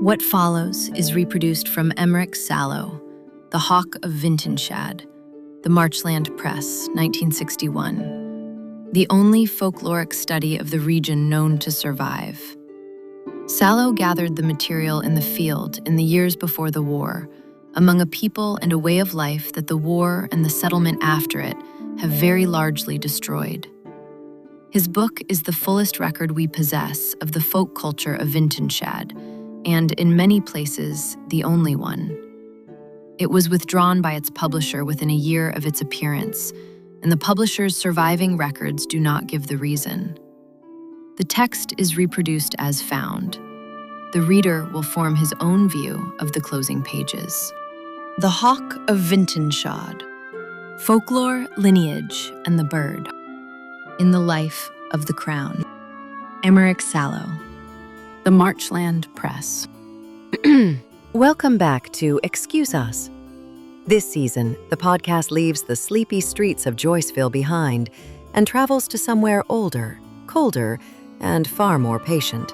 What follows is reproduced from Emeric Sallow, The Hawk of Vintenshad, The Marchland Press, 1961, the only folkloric study of the region known to survive. Sallow gathered the material in the field in the years before the war, among a people and a way of life that the war and the settlement after it have very largely destroyed. His book is the fullest record we possess of the folk culture of Vintenshad, and in many places, the only one. It was withdrawn by its publisher within a year of its appearance, and the publisher's surviving records do not give the reason. The text is reproduced as found. The reader will form his own view of the closing pages. The Hawk of Vintenshad, Folklore, Lineage, and the Bird. In the Life of the Crown. Emeric Sallow. The Marchland Press. Welcome back to Excuse Us. This season, the podcast leaves the sleepy streets of Joyceville behind and travels to somewhere older, colder, and far more patient.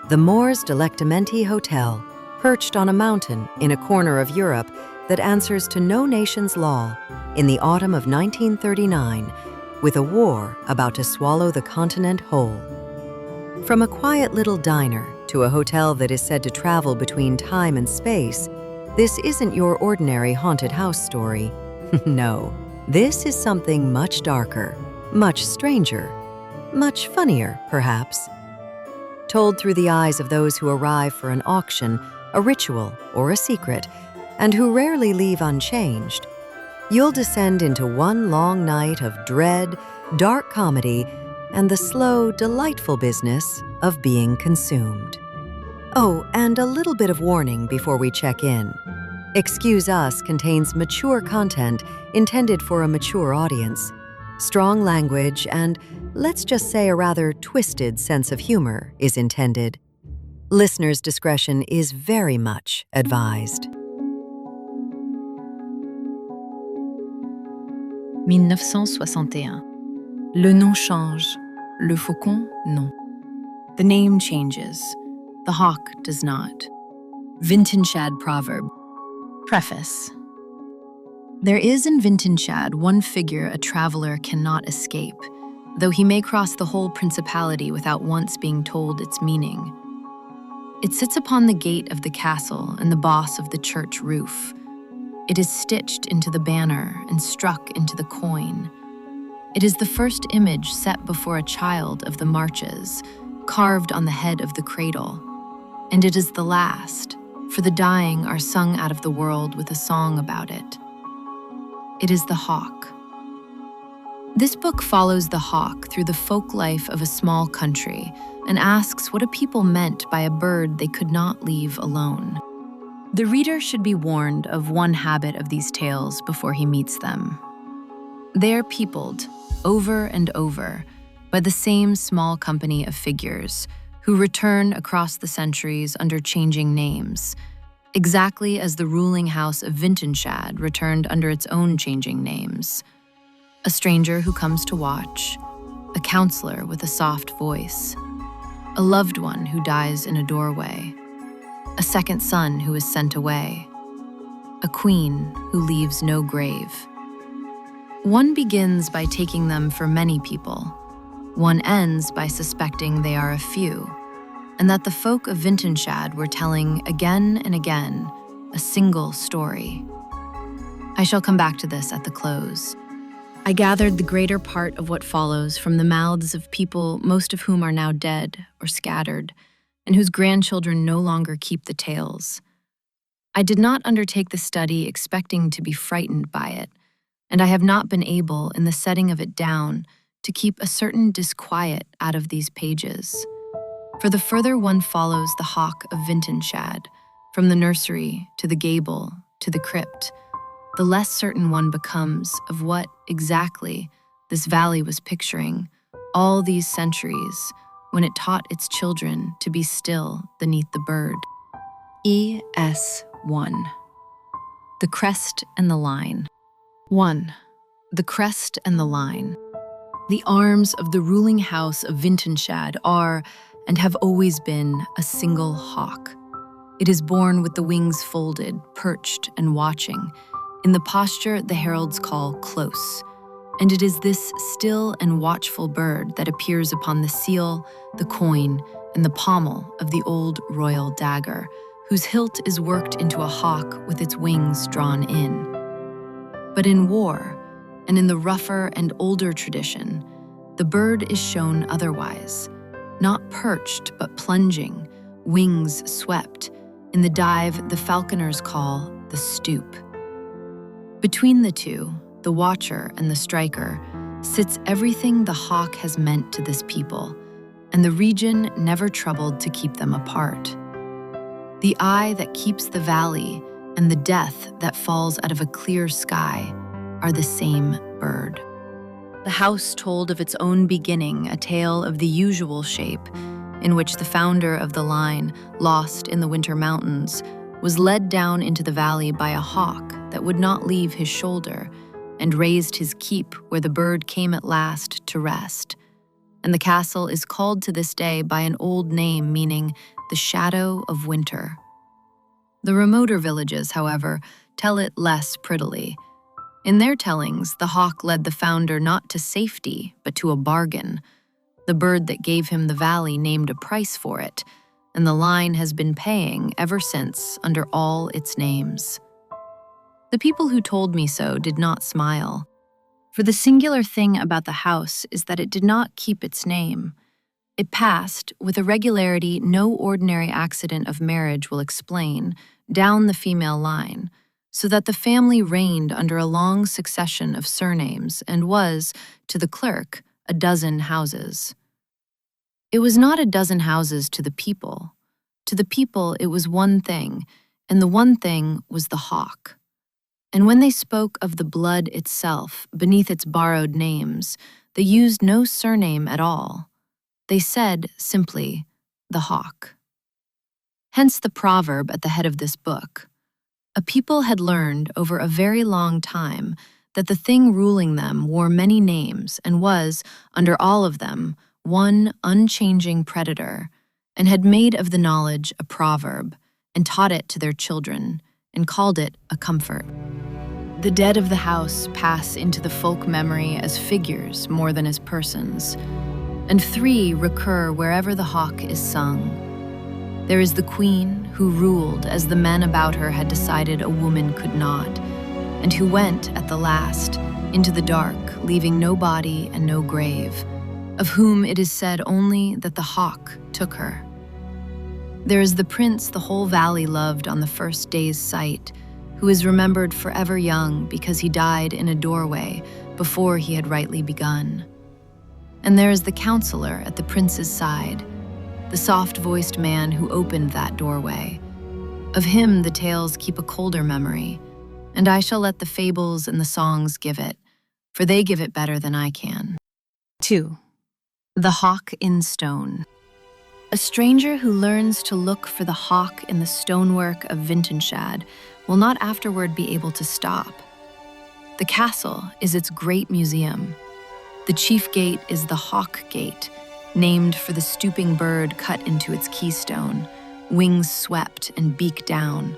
The Mors Delectamenti Hotel, perched on a mountain in a corner of Europe that answers to no nation's law, in the autumn of 1939, with a war about to swallow the continent whole. From a quiet little diner to a hotel that is said to travel between time and space, this isn't your ordinary haunted house story. No, this is something much darker, much stranger, much funnier, perhaps. Told through the eyes of those who arrive for an auction, a ritual, or a secret, and who rarely leave unchanged, you'll descend into one long night of dread, dark comedy, and the slow, delightful business of being consumed. Oh, and a little bit of warning before we check in. Excuse Us contains mature content intended for a mature audience, strong language, and let's just say a rather twisted sense of humor is intended. Listeners' discretion is very much advised. 1961. Le nom change, le faucon non. The name changes, the hawk does not. Vintenshad proverb. Preface. There is in Vintenshad one figure a traveler cannot escape, though he may cross the whole principality without once being told its meaning. It sits upon the gate of the castle and the boss of the church roof. It is stitched into the banner and struck into the coin. It is the first image set before a child of the marches, carved on the head of the cradle. And it is the last, for the dying are sung out of the world with a song about it. It is the hawk. This book follows the hawk through the folk life of a small country and asks what a people meant by a bird they could not leave alone. The reader should be warned of one habit of these tales before he meets them. They are peopled, over and over, by the same small company of figures who return across the centuries under changing names, exactly as the ruling house of Vintenshad returned under its own changing names. A stranger who comes to watch, a counsellor with a soft voice, a loved one who dies in a doorway, a second son who is sent away, a queen who leaves no grave. One begins by taking them for many people. One ends by suspecting they are a few, and that the folk of Vintenshad were telling again and again a single story. I shall come back to this at the close. I gathered the greater part of what follows from the mouths of people, most of whom are now dead or scattered, and whose grandchildren no longer keep the tales. I did not undertake the study expecting to be frightened by it, and I have not been able, in the setting of it down, to keep a certain disquiet out of these pages. For the further one follows the hawk of Vintenshad, from the nursery to the gable to the crypt, the less certain one becomes of what, exactly, this valley was picturing all these centuries when it taught its children to be still beneath the bird. ES1. The Crest and the Line. 1. The Crest and the Line. The arms of the ruling house of Vintenshad are, and have always been, a single hawk. It is born with the wings folded, perched and watching, in the posture the heralds call close. And it is this still and watchful bird that appears upon the seal, the coin, and the pommel of the old royal dagger, whose hilt is worked into a hawk with its wings drawn in. But in war, and in the rougher and older tradition, the bird is shown otherwise, not perched but plunging, wings swept, in the dive the falconers call the stoop. Between the two, the watcher and the striker, sits everything the hawk has meant to this people, and the region never troubled to keep them apart. The eye that keeps the valley and the death that falls out of a clear sky are the same bird. The house told of its own beginning a tale of the usual shape, in which the founder of the line, lost in the winter mountains, was led down into the valley by a hawk that would not leave his shoulder, and raised his keep where the bird came at last to rest. And the castle is called to this day by an old name meaning the shadow of winter. The remoter villages, however, tell it less prettily. In their tellings, the hawk led the founder not to safety, but to a bargain. The bird that gave him the valley named a price for it, and the line has been paying ever since under all its names. The people who told me so did not smile, for the singular thing about the house is that it did not keep its name. It passed, with a regularity no ordinary accident of marriage will explain, down the female line, so that the family reigned under a long succession of surnames and was, to the clerk, a dozen houses. It was not a dozen houses to the people. To the people it was one thing, and the one thing was the hawk. And when they spoke of the blood itself beneath its borrowed names, they used no surname at all. They said simply, the hawk. Hence the proverb at the head of this book. A people had learned over a very long time that the thing ruling them wore many names and was, under all of them, one unchanging predator, and had made of the knowledge a proverb, and taught it to their children, and called it a comfort. The dead of the house pass into the folk memory as figures more than as persons, and three recur wherever the hawk is sung. There is the queen, who ruled as the men about her had decided a woman could not, and who went, at the last, into the dark, leaving no body and no grave, of whom it is said only that the hawk took her. There is the prince the whole valley loved on the first day's sight, who is remembered forever young because he died in a doorway before he had rightly begun. And there is the counsellor at the prince's side, the soft-voiced man who opened that doorway. Of him the tales keep a colder memory, and I shall let the fables and the songs give it, for they give it better than I can. 2. The Hawk in Stone. A stranger who learns to look for the hawk in the stonework of Vintenshad will not afterward be able to stop. The castle is its great museum. The chief gate is the Hawk Gate, named for the stooping bird cut into its keystone, wings swept and beak down,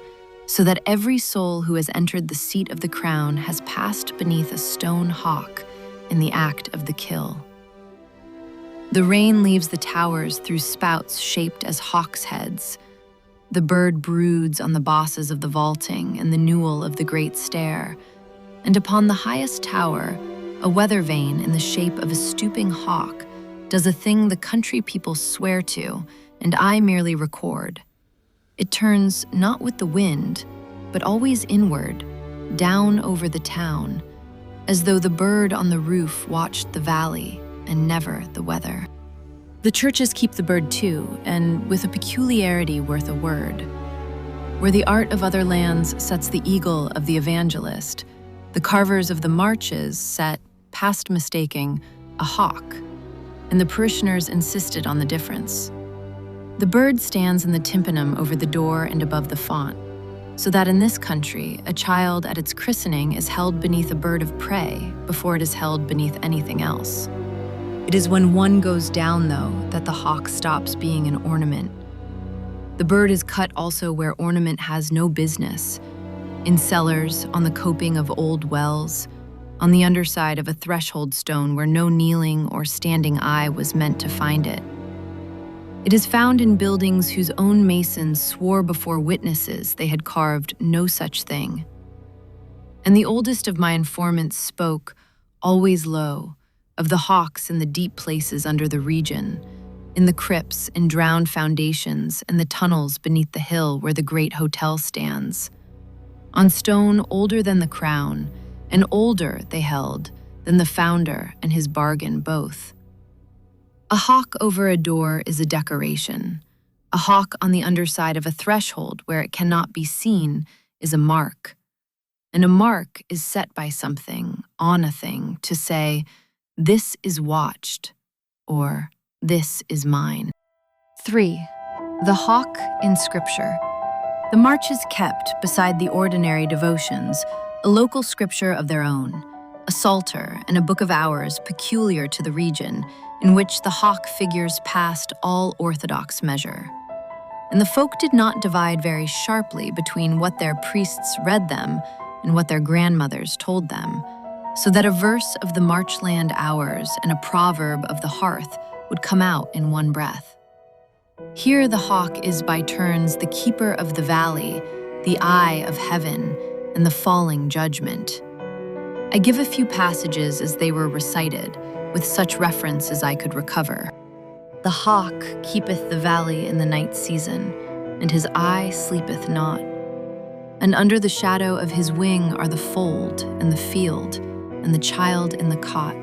so that every soul who has entered the seat of the crown has passed beneath a stone hawk in the act of the kill. The rain leaves the towers through spouts shaped as hawks' heads. The bird broods on the bosses of the vaulting and the newel of the great stair, and upon the highest tower, a weather vane in the shape of a stooping hawk does a thing the country people swear to, and I merely record. It turns not with the wind, but always inward, down over the town, as though the bird on the roof watched the valley and never the weather. The churches keep the bird too, and with a peculiarity worth a word. Where the art of other lands sets the eagle of the evangelist, the carvers of the marches set, past mistaking, a hawk, and the parishioners insisted on the difference. The bird stands in the tympanum over the door and above the font, so that in this country, a child at its christening is held beneath a bird of prey before it is held beneath anything else. It is when one goes down, though, that the hawk stops being an ornament. The bird is cut also where ornament has no business, in cellars, on the coping of old wells, on the underside of a threshold stone where no kneeling or standing eye was meant to find it. It is found in buildings whose own masons swore before witnesses they had carved no such thing. And the oldest of my informants spoke, always low, of the hawks in the deep places under the region, in the crypts and drowned foundations and the tunnels beneath the hill where the great hotel stands. On stone older than the crown, and older, they held, than the founder and his bargain both. A hawk over a door is a decoration. A hawk on the underside of a threshold where it cannot be seen is a mark. And a mark is set by something, on a thing, to say, this is watched, or this is mine. 3. The hawk in Scripture. The marches kept beside the ordinary devotions, a local scripture of their own, a psalter and a book of hours peculiar to the region, in which the hawk figures past all orthodox measure. And the folk did not divide very sharply between what their priests read them and what their grandmothers told them, so that a verse of the marchland hours and a proverb of the hearth would come out in one breath. Here the hawk is by turns the keeper of the valley, the eye of heaven, and the falling judgment. I give a few passages as they were recited, with such reference as I could recover. The hawk keepeth the valley in the night season, and his eye sleepeth not. And under the shadow of his wing are the fold and the field, and the child in the cot.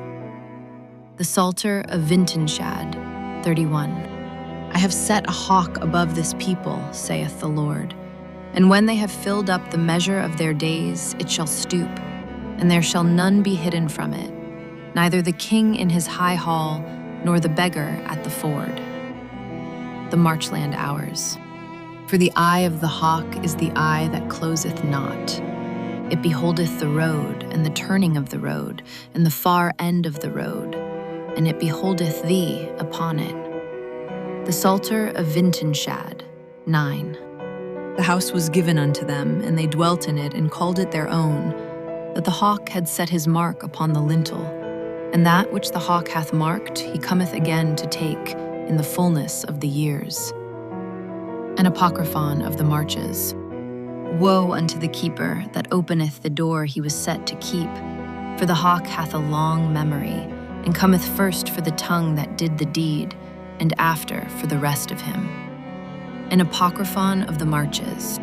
The Psalter of Vintenshad, 31. I have set a hawk above this people, saith the Lord. And when they have filled up the measure of their days, it shall stoop, and there shall none be hidden from it, neither the king in his high hall, nor the beggar at the ford. The marchland hours. For the eye of the hawk is the eye that closeth not. It beholdeth the road, and the turning of the road, and the far end of the road, and it beholdeth thee upon it. The Psalter of Vintenshad, 9. The house was given unto them, and they dwelt in it and called it their own, that the hawk had set his mark upon the lintel, and that which the hawk hath marked he cometh again to take in the fullness of the years. An apocryphon of the marches. Woe unto the keeper that openeth the door he was set to keep, for the hawk hath a long memory, and cometh first for the tongue that did the deed, and after for the rest of him. An apocryphon of the marches.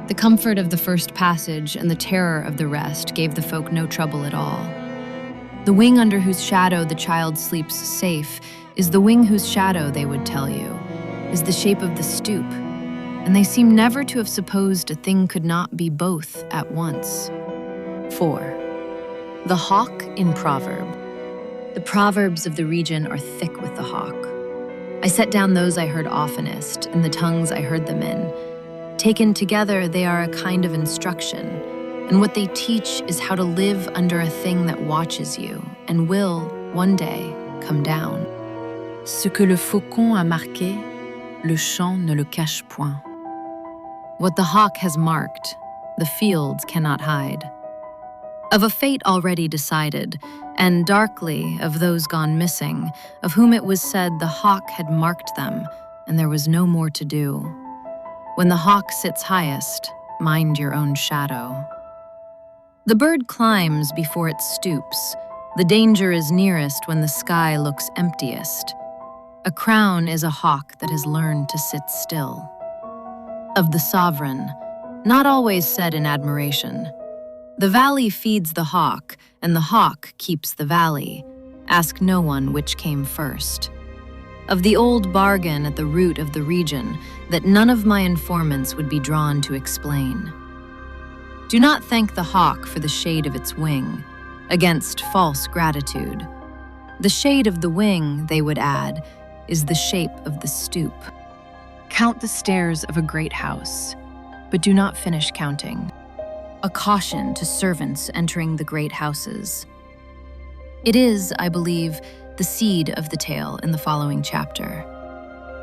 The comfort of the first passage and the terror of the rest gave the folk no trouble at all. The wing under whose shadow the child sleeps safe is the wing whose shadow, they would tell you, is the shape of the stoop, and they seem never to have supposed a thing could not be both at once. 4. The hawk in proverb. The proverbs of the region are thick with the hawk. I set down those I heard oftenest, and the tongues I heard them in. Taken together, they are a kind of instruction, and what they teach is how to live under a thing that watches you and will, one day, come down. Ce que le faucon a marqué, le champ ne le cache point. What the hawk has marked, the fields cannot hide. Of a fate already decided, and darkly of those gone missing, of whom it was said the hawk had marked them, and there was no more to do. When the hawk sits highest, mind your own shadow. The bird climbs before it stoops. The danger is nearest when the sky looks emptiest. A crown is a hawk that has learned to sit still. Of the sovereign, not always said in admiration. The valley feeds the hawk, and the hawk keeps the valley. Ask no one which came first. Of the old bargain at the root of the region that none of my informants would be drawn to explain. Do not thank the hawk for the shade of its wing, against false gratitude. The shade of the wing, they would add, is the shape of the stoop. Count the stairs of a great house, but do not finish counting. A caution to servants entering the great houses. It is, I believe, the seed of the tale in the following chapter.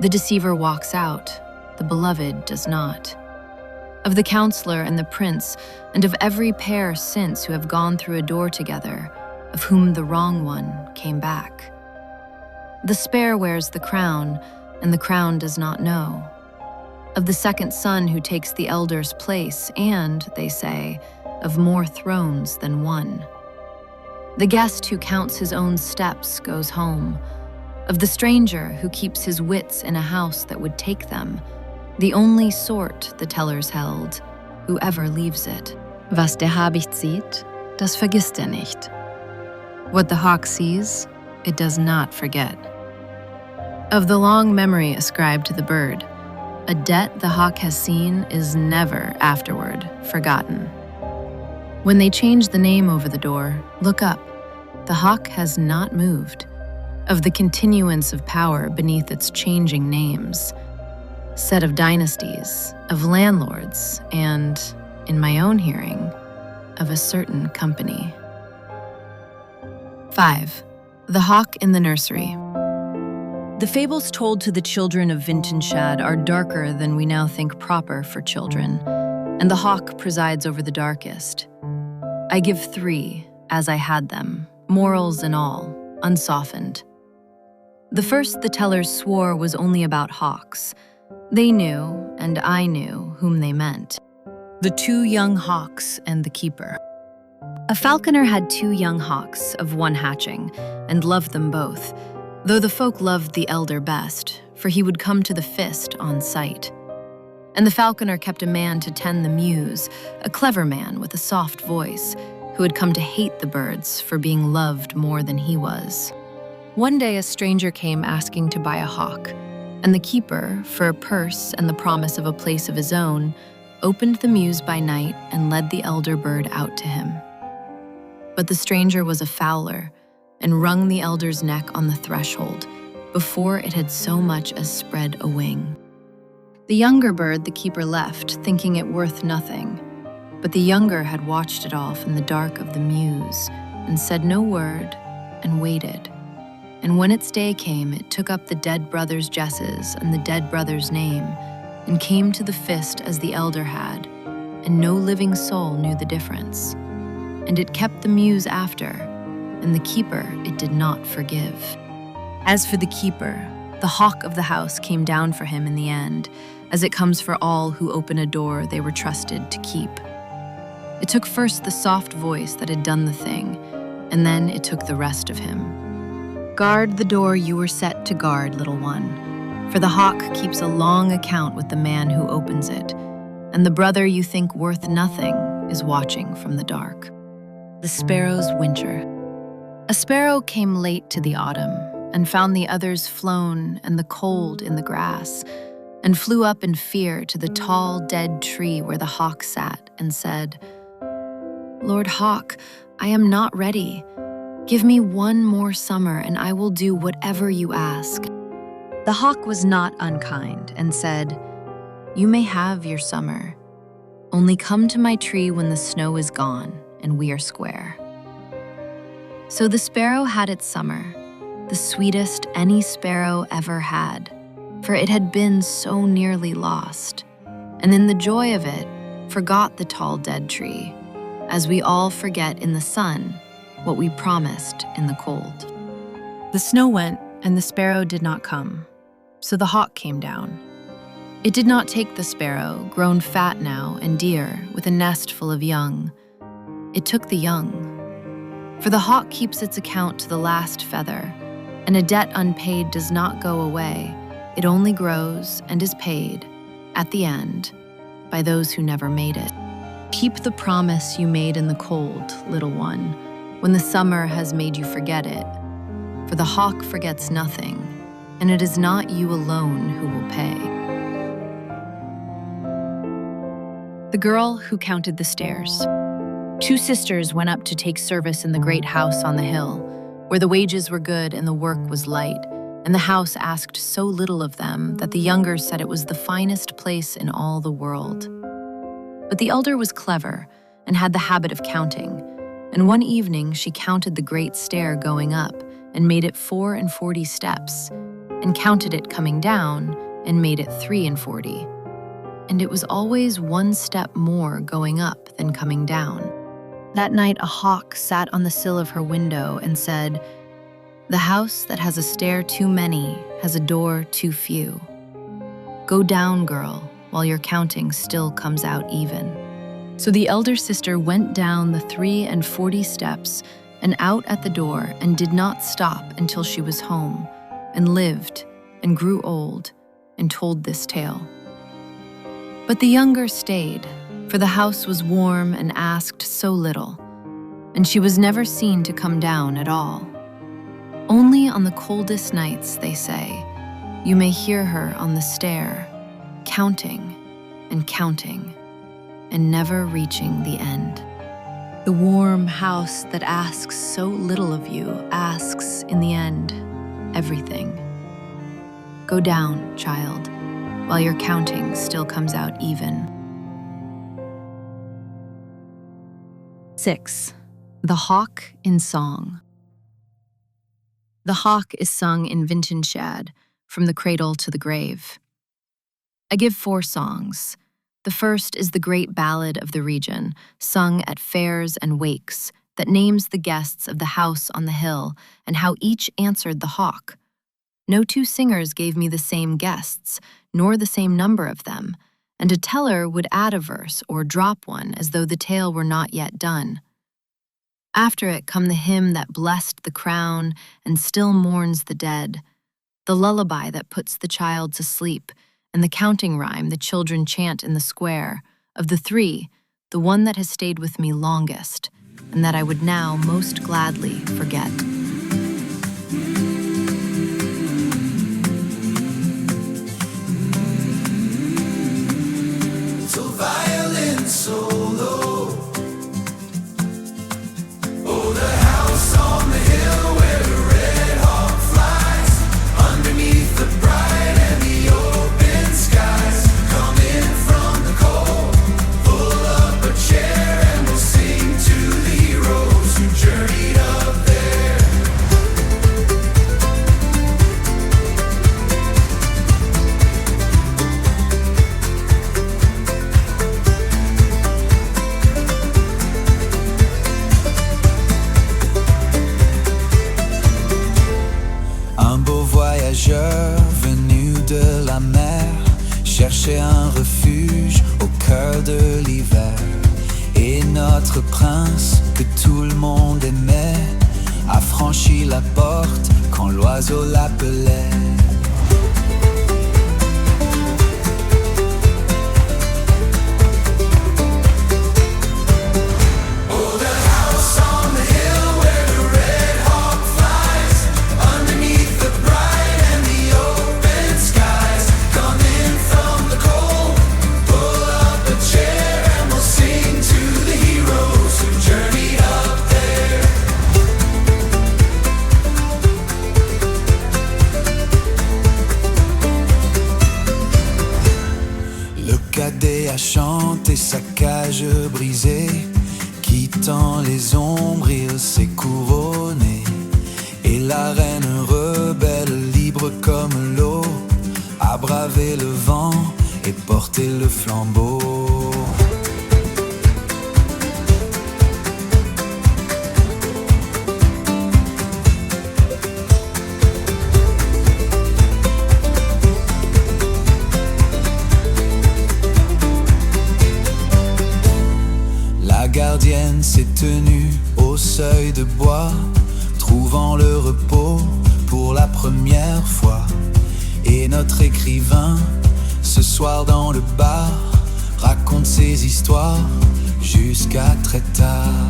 The deceiver walks out, the beloved does not. Of the counsellor and the prince, and of every pair since who have gone through a door together, of whom the wrong one came back. The spare wears the crown, and the crown does not know. Of the second son who takes the elder's place, and, they say, of more thrones than one. The guest who counts his own steps goes home. Of the stranger who keeps his wits in a house that would take them, the only sort, the tellers held, whoever leaves it. Was der Habicht sieht, das vergisst nicht. What the hawk sees, it does not forget. Of the long memory ascribed to the bird, a debt the hawk has seen is never afterward forgotten. When they change the name over the door, look up. The hawk has not moved. Of the continuance of power beneath its changing names, said of dynasties, of landlords, and, in my own hearing, of a certain company. 5. The Hawk in the Nursery. The fables told to the children of Vintenshad are darker than we now think proper for children, and the hawk presides over the darkest. I give 3, as I had them, morals and all, unsoftened. The first the tellers swore was only about hawks. They knew, and I knew, whom they meant. The 2 young hawks and the keeper. A falconer had 2 young hawks of one hatching, and loved them both, though the folk loved the elder best, for he would come to the fist on sight. And the falconer kept a man to tend the mews, a clever man with a soft voice, who had come to hate the birds for being loved more than he was. One day a stranger came asking to buy a hawk, and the keeper, for a purse and the promise of a place of his own, opened the mews by night and led the elder bird out to him. But the stranger was a fowler, and wrung the elder's neck on the threshold, before it had so much as spread a wing. The younger bird the keeper left, thinking it worth nothing, but the younger had watched it all from the dark of the mews, and said no word, and waited. And when its day came, it took up the dead brother's jesses and the dead brother's name, and came to the fist as the elder had, and no living soul knew the difference. And it kept the mews after, and the keeper it did not forgive. As for the keeper, the hawk of the house came down for him in the end, as it comes for all who open a door they were trusted to keep. It took first the soft voice that had done the thing, and then it took the rest of him. Guard the door you were set to guard, little one, for the hawk keeps a long account with the man who opens it, and the brother you think worth nothing is watching from the dark. The sparrow's winter. A sparrow came late to the autumn, and found the others flown and the cold in the grass, and flew up in fear to the tall, dead tree where the hawk sat, and said, "Lord Hawk, I am not ready. Give me one more summer, and I will do whatever you ask." The hawk was not unkind, and said, "You may have your summer. Only come to my tree when the snow is gone, and we are square." So the sparrow had its summer, the sweetest any sparrow ever had, for it had been so nearly lost, and in the joy of it, forgot the tall dead tree, as we all forget in the sun what we promised in the cold. The snow went, and the sparrow did not come, so the hawk came down. It did not take the sparrow, grown fat now and dear, with a nest full of young. It took the young. For the hawk keeps its account to the last feather, and a debt unpaid does not go away. It only grows and is paid, at the end, by those who never made it. Keep the promise you made in the cold, little one, when the summer has made you forget it. For the hawk forgets nothing, and it is not you alone who will pay. The girl who counted the stairs. 2 sisters went up to take service in the great house on the hill, where the wages were good and the work was light, and the house asked so little of them that the younger said it was the finest place in all the world. But the elder was clever and had the habit of counting, and one evening she counted the great stair going up and made it 44 steps, and counted it coming down and made it 340. And it was always one step more going up than coming down. That night, a hawk sat on the sill of her window and said, "The house that has a stair too many has a door too few. Go down, girl, while your counting still comes out even." So the elder sister went down the 340 steps and out at the door and did not stop until she was home and lived and grew old and told this tale. But the younger stayed, for the house was warm and asked so little, and she was never seen to come down at all. Only on the coldest nights, they say, you may hear her on the stair, counting and counting, and never reaching the end. The warm house that asks so little of you asks, in the end, everything. Go down, child, while your counting still comes out even. 6. The Hawk in Song. The hawk is sung in Vintenshad, from the cradle to the grave. I give 4 songs. The first is the great ballad of the region, sung at fairs and wakes, that names the guests of the house on the hill and how each answered the hawk. No 2 singers gave me the same guests, nor the same number of them, and a teller would add a verse or drop one as though the tale were not yet done. After it come the hymn that blessed the crown and still mourns the dead, the lullaby that puts the child to sleep, and the counting rhyme the children chant in the square. Of the 3, the one that has stayed with me longest, and that I would now most gladly forget. So violin solo. Oh, the house on the hill where the red hawk flies, underneath the bright and the open skies. Come in from the cold, pull up a chair, and we'll sing to the heroes who journeyed up there. Un beau voyageur venu de la mer cherchait un refuge au cœur de l'hiver. Et notre prince, que tout le monde aimait, a franchi la porte quand l'oiseau l'appelait. A chanter sa cage brisée, quittant les ombres, il s'est couronné. Et la reine rebelle, libre comme l'eau, a bravé le vent et porté le flambeau. Gardienne s'est tenue au seuil de bois, trouvant le repos pour la première fois. Et notre écrivain, ce soir dans le bar, raconte ses histoires jusqu'à très tard.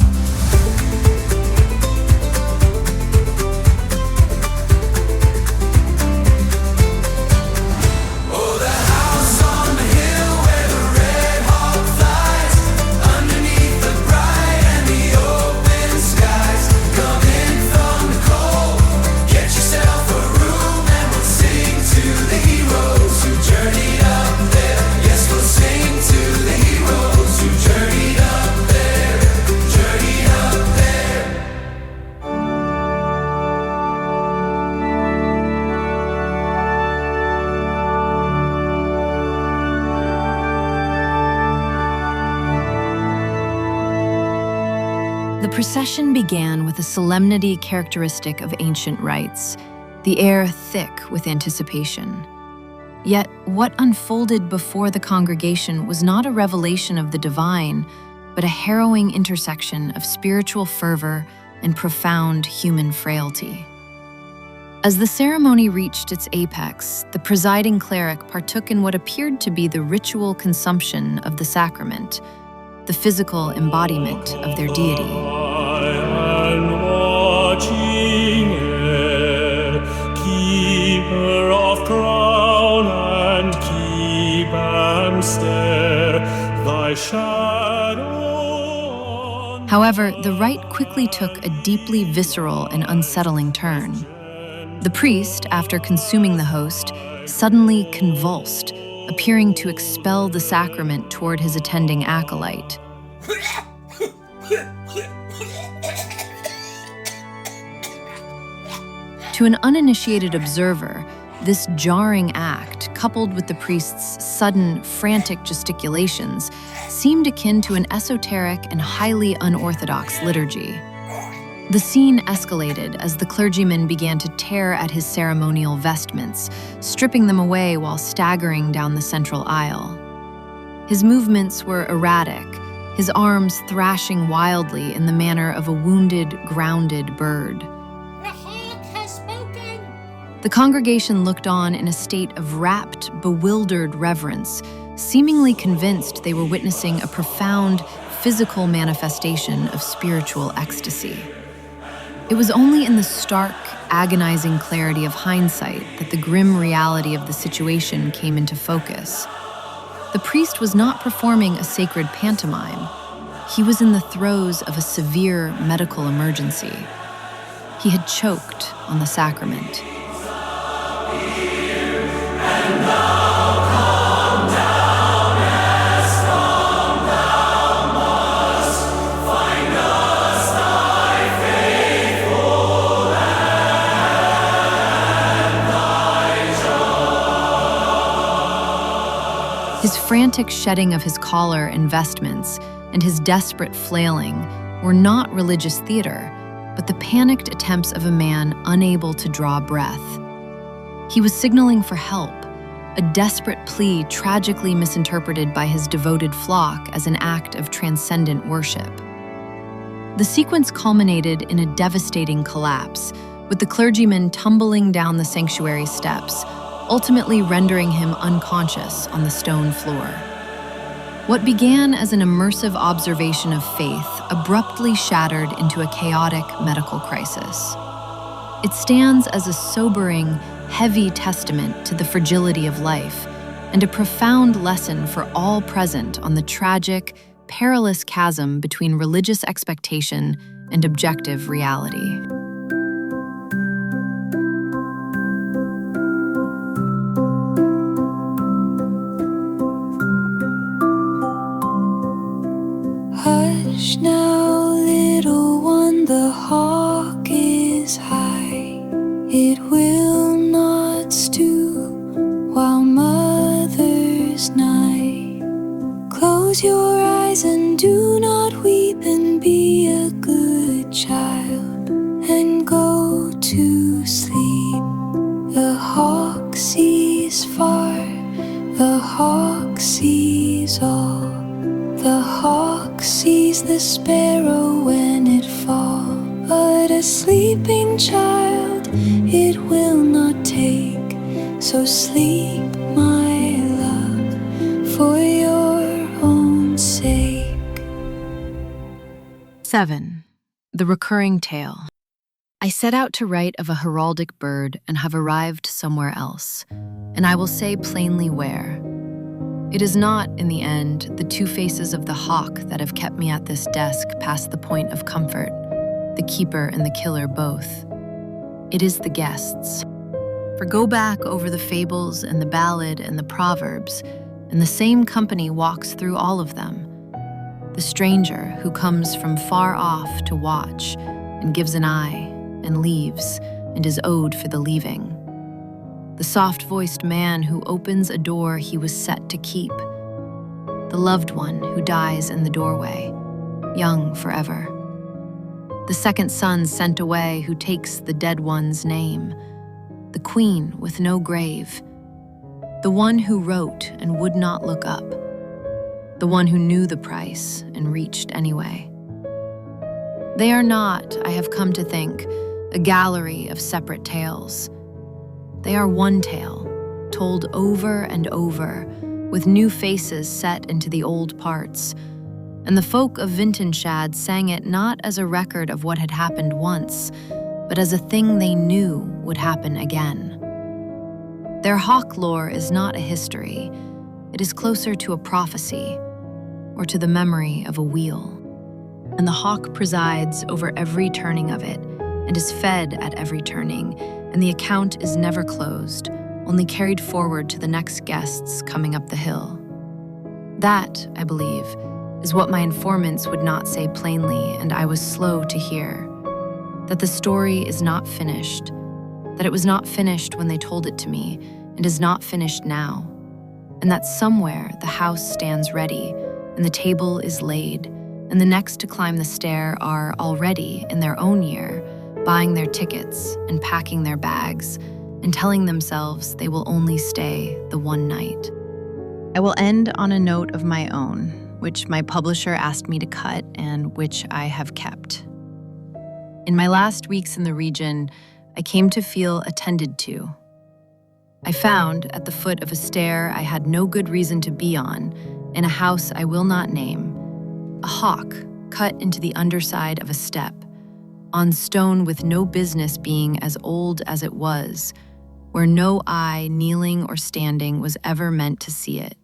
Journeyed up there. The procession began with a solemnity characteristic of ancient rites, the air thick with anticipation. Yet, what unfolded before the congregation was not a revelation of the divine, but a harrowing intersection of spiritual fervor and profound human frailty. As the ceremony reached its apex, the presiding cleric partook in what appeared to be the ritual consumption of the sacrament, the physical embodiment of their deity. Keeper of crown and keep and stare, thy shadow. However, the rite quickly took a deeply visceral and unsettling turn. The priest, after consuming the host, suddenly convulsed, appearing to expel the sacrament toward his attending acolyte. To an uninitiated observer, this jarring act, coupled with the priest's sudden, frantic gesticulations, seemed akin to an esoteric and highly unorthodox liturgy. The scene escalated as the clergyman began to tear at his ceremonial vestments, stripping them away while staggering down the central aisle. His movements were erratic, his arms thrashing wildly in the manner of a wounded, grounded bird. The congregation looked on in a state of rapt, bewildered reverence, seemingly convinced they were witnessing a profound, physical manifestation of spiritual ecstasy. It was only in the stark, agonizing clarity of hindsight that the grim reality of the situation came into focus. The priest was not performing a sacred pantomime. He was in the throes of a severe medical emergency. He had choked on the sacrament. His frantic shedding of his collar and vestments and his desperate flailing were not religious theater, but the panicked attempts of a man unable to draw breath. He was signaling for help, a desperate plea tragically misinterpreted by his devoted flock as an act of transcendent worship. The sequence culminated in a devastating collapse, with the clergyman tumbling down the sanctuary steps, ultimately rendering him unconscious on the stone floor. What began as an immersive observation of faith abruptly shattered into a chaotic medical crisis. It stands as a sobering, heavy testament to the fragility of life and a profound lesson for all present on the tragic, perilous chasm between religious expectation and objective reality. Hush now, little one, the hawk is high. It will not stoop while mother's nigh. Close your eyes and do not weep, and be a good child and go to sleep. The hawk sees far, the hawk sees all. The hawk sees the sparrow when it falls, but a sleeping child it will not take. So sleep, my love, for your own sake. 7. The recurring tale. I set out to write of a heraldic bird and have arrived somewhere else, and I will say plainly where. It is not, in the end, the two faces of the hawk that have kept me at this desk past the point of comfort, the keeper and the killer both. It is the guests. For go back over the fables and the ballad and the proverbs, and the same company walks through all of them. The stranger who comes from far off to watch and gives an eye and leaves and is owed for the leaving. The soft-voiced man who opens a door he was set to keep. The loved one who dies in the doorway, young forever. the second son sent away who takes the dead one's name, the queen with no grave, the one who wrote and would not look up, the one who knew the price and reached anyway. They are not, I have come to think, a gallery of separate tales. They are one tale, told over and over, with new faces set into the old parts, and the folk of Vintenshad sang it not as a record of what had happened once, but as a thing they knew would happen again. Their hawk lore is not a history, it is closer to a prophecy, or to the memory of a wheel. And the hawk presides over every turning of it, and is fed at every turning, and the account is never closed, only carried forward to the next guests coming up the hill. That, I believe, is what my informants would not say plainly, and I was slow to hear. That the story is not finished, that it was not finished when they told it to me, and is not finished now, and that somewhere the house stands ready, and the table is laid, and the next to climb the stair are already, in their own year, buying their tickets and packing their bags, and telling themselves they will only stay the one night. I will end on a note of my own, which my publisher asked me to cut and which I have kept. In my last weeks in the region, I came to feel attended to. I found, at the foot of a stair I had no good reason to be on, in a house I will not name, a hawk cut into the underside of a step, on stone with no business being as old as it was, where no eye, kneeling or standing, was ever meant to see it.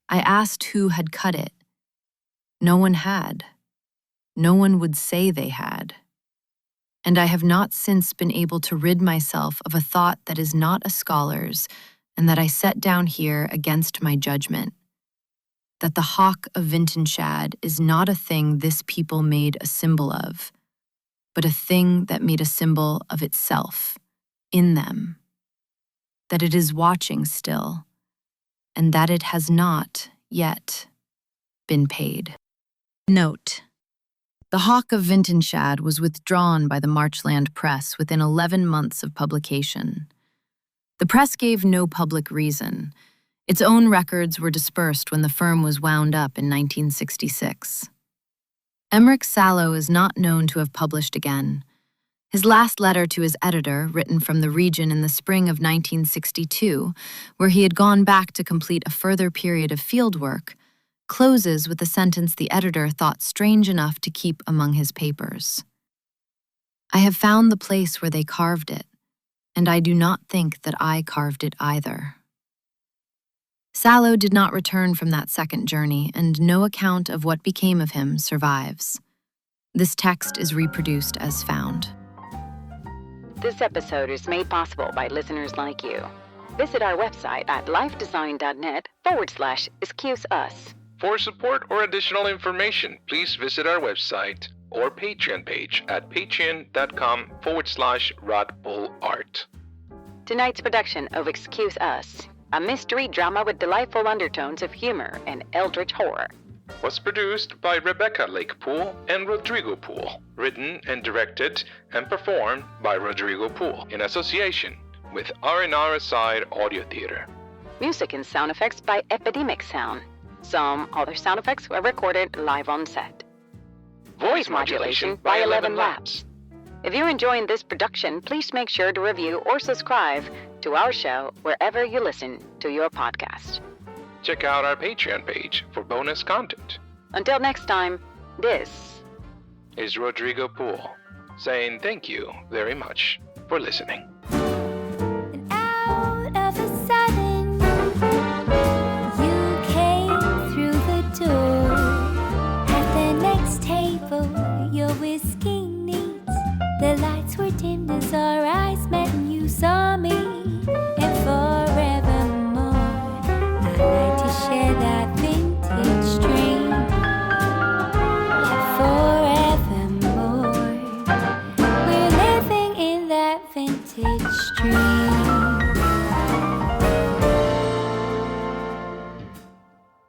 I asked who had cut it. No one had. No one would say they had. And I have not since been able to rid myself of a thought that is not a scholar's, and that I set down here against my judgment. That the hawk of Vintenshad is not a thing this people made a symbol of, but a thing that made a symbol of itself, in them. That it is watching still, and that it has not, yet, been paid. Note: The Hawk of Vintenshad was withdrawn by the Marchland Press within 11 months of publication. The press gave no public reason. Its own records were dispersed when the firm was wound up in 1966. Emeric Sallow is not known to have published again. His last letter to his editor, written from the region in the spring of 1962, where he had gone back to complete a further period of fieldwork, closes with a sentence the editor thought strange enough to keep among his papers. I have found the place where they carved it, and I do not think that I carved it either. Sallow did not return from that second journey, and no account of what became of him survives. This text is reproduced as found. This episode is made possible by listeners like you. Visit our website at lifedesign.net/excuse-us. For support or additional information, please visit our website or Patreon page at patreon.com/rodbullart. Tonight's production of Excuse Us, a mystery drama with delightful undertones of humor and eldritch horror, was produced by Rebecca Lakepool and Rodrigo Pool, written and directed and performed by Rodrigo Pool in association with R&R Aside Audio Theater. Music and sound effects by Epidemic Sound. Some other sound effects were recorded live on set. Voice modulation by 11 Labs. If you're enjoying this production, please make sure to review or subscribe to our show wherever you listen to your podcast. Check out our Patreon page for bonus content. Until next time, this is Rodrigo Pool saying thank you very much for listening. And out of a sudden, you came through the door. At the next table, your whiskey neat. The lights were dimmed as our eyes met and you saw me.